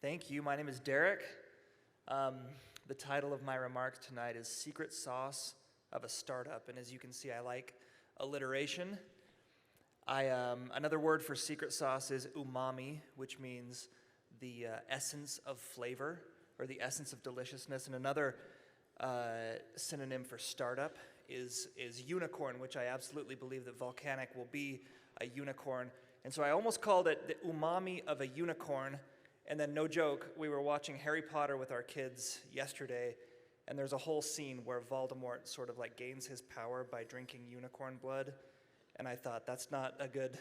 Thank you. My name is Derek. The title of my remarks tonight is Secret Sauce of a Startup. And as you can see, I like alliteration. Another word for secret sauce is umami, which means the essence of flavor or the essence of deliciousness. And another synonym for startup is unicorn, which I absolutely believe that Volcanic will be a unicorn. And so I almost called it the umami of a unicorn. And then, no joke, we were watching Harry Potter with our kids yesterday, and there's a whole scene where Voldemort sort of like gains his power by drinking unicorn blood. And I thought that's not a good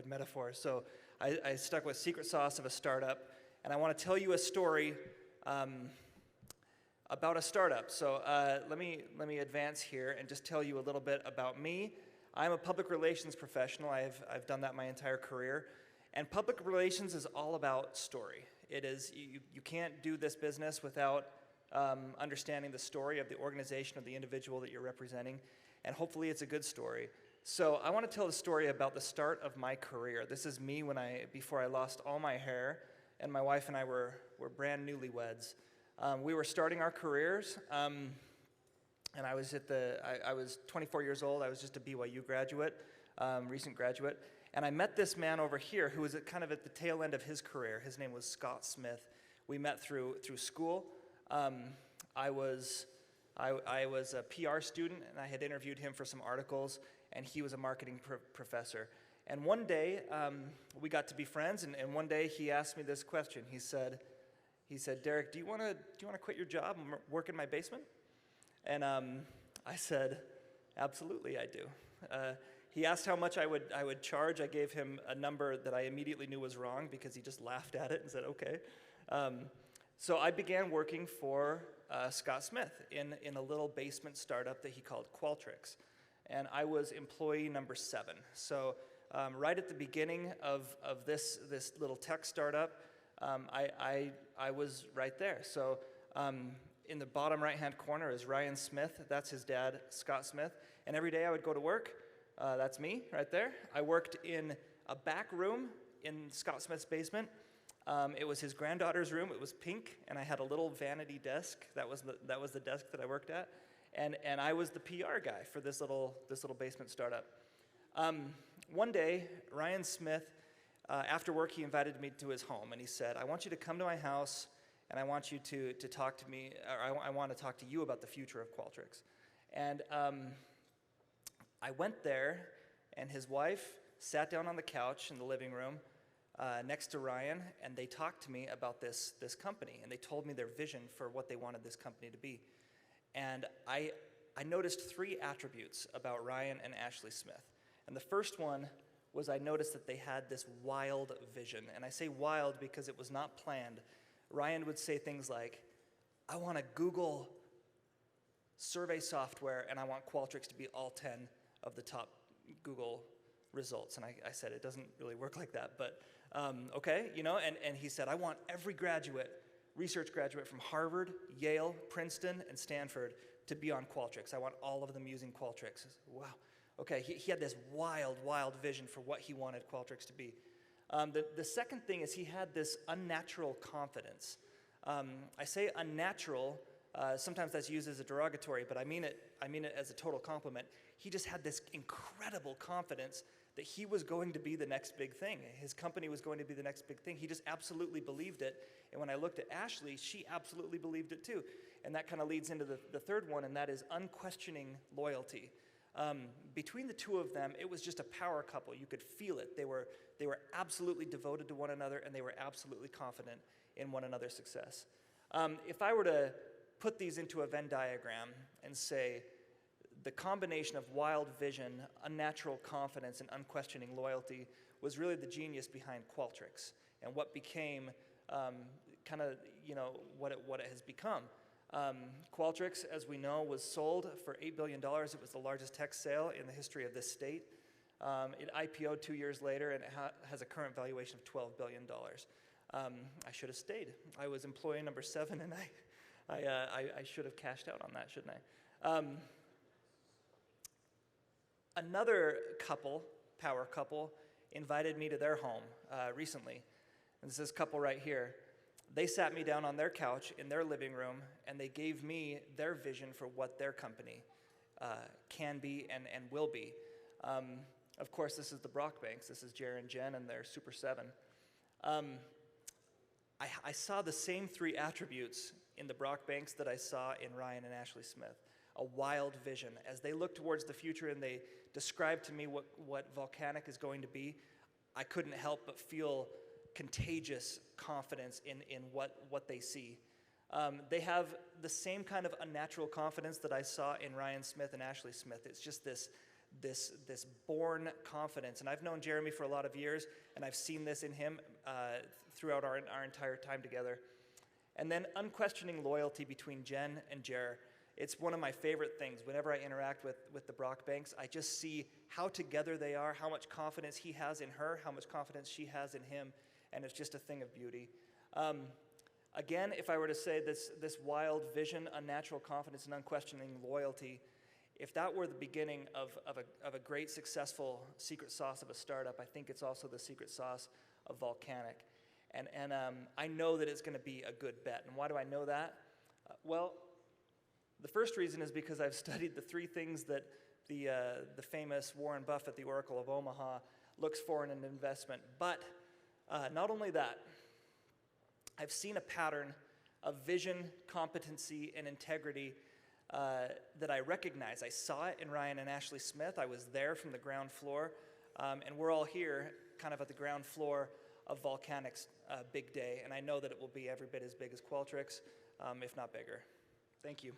metaphor. So I stuck with secret sauce of a startup, and I want to tell you a story about a startup. So let me advance here and just tell you a little bit about me. I'm a public relations professional. I've done that my entire career. And public relations is all about story. It is, you can't do this business without understanding the story of the organization or the individual that you're representing, and hopefully it's a good story. So I want to tell the story about the start of my career. This is me before I lost all my hair, and my wife and I were brand newlyweds. We were starting our careers, and I was 24 years old. I was just a BYU graduate, recent graduate. And I met this man over here who was kind of at the tail end of his career. His name was Scott Smith. We met through school. I was a PR student, and I had interviewed him for some articles, and he was a marketing professor. And one day, we got to be friends, and one day he asked me this question. He said, Derek, do you want to quit your job and work in my basement? And I said, absolutely I do. He asked how much I would charge. I gave him a number that I immediately knew was wrong because he just laughed at it and said, okay. So I began working for Scott Smith in a little basement startup that he called Qualtrics. And I was employee number 7. So right at the beginning of this little tech startup, I was right there. So in the bottom right-hand corner is Ryan Smith. That's his dad, Scott Smith. And every day I would go to work. That's me right there. I worked in a back room in Scott Smith's basement. It was his granddaughter's room. It was pink, and I had a little vanity desk. That was the desk that I worked at, and I was the PR guy for this little basement startup. One day, Ryan Smith, after work, he invited me to his home, and he said, "I want you to come to my house, and I want you to talk to me, or I want to talk to you about the future of Qualtrics." And I went there, and his wife sat down on the couch in the living room next to Ryan, and they talked to me about this company, and they told me their vision for what they wanted this company to be. And I noticed 3 attributes about Ryan and Ashley Smith. And the first one was I noticed that they had this wild vision. And I say wild because it was not planned. Ryan would say things like, I want a Google survey software, and I want Qualtrics to be all 10 of the top Google results. And I said, it doesn't really work like that, but okay, and he said, I want every research graduate from Harvard, Yale, Princeton, and Stanford to be on Qualtrics. I want all of them using Qualtrics. I said, wow, okay, he had this wild vision for what he wanted Qualtrics to be. The second thing is he had this unnatural confidence. I say unnatural. Sometimes that's used as a derogatory, but I mean it as a total compliment. He just had this incredible confidence that he was going to be the next big thing. His company was going to be the next big thing. He just absolutely believed it. And when I looked at Ashley, she absolutely believed it too. And that kind of leads into the third one, and that is unquestioning loyalty. Between the two of them, it was just a power couple. You could feel it. They were absolutely devoted to one another, and they were absolutely confident in one another's success. If I were to put these into a Venn diagram and say the combination of wild vision, unnatural confidence, and unquestioning loyalty was really the genius behind Qualtrics and what became kind of what it has become. Qualtrics, as we know, was sold for $8 billion. It was the largest tech sale in the history of this state. It IPO'd 2 years later, and it has a current valuation of $12 billion. I should have stayed. I was employee number 7, and I should have cashed out on that, shouldn't I? Another power couple, invited me to their home recently. And this is this couple right here. They sat me down on their couch in their living room, and they gave me their vision for what their company can be and will be. Of course, this is the Brockbanks. This is Jer and Jen and their Super 7. I saw the same three attributes in the Brockbanks that I saw in Ryan and Ashley Smith. A wild vision. As they look towards the future and they describe to me what Volcanic is going to be, I couldn't help but feel contagious confidence in what they see. They have the same kind of unnatural confidence that I saw in Ryan Smith and Ashley Smith. It's just this born confidence. And I've known Jeremy for a lot of years, and I've seen this in him throughout our entire time together. And then unquestioning loyalty between Jen and Jer. It's one of my favorite things. Whenever I interact with the Brockbanks, I just see how together they are, how much confidence he has in her, how much confidence she has in him, and it's just a thing of beauty. Again, if I were to say this wild vision, unnatural confidence, and unquestioning loyalty, if that were the beginning of a great successful secret sauce of a startup, I think it's also the secret sauce of Volcanic. And I know that it's going to be a good bet. And why do I know that? Well, the first reason is because I've studied the three things that the famous Warren Buffett, the Oracle of Omaha, looks for in an investment. But not only that, I've seen a pattern of vision, competency, and integrity that I recognize. I saw it in Ryan and Ashley Smith. I was there from the ground floor, and we're all here kind of at the ground floor of Volcanic's big day, and I know that it will be every bit as big as Qualtrics, if not bigger. Thank you.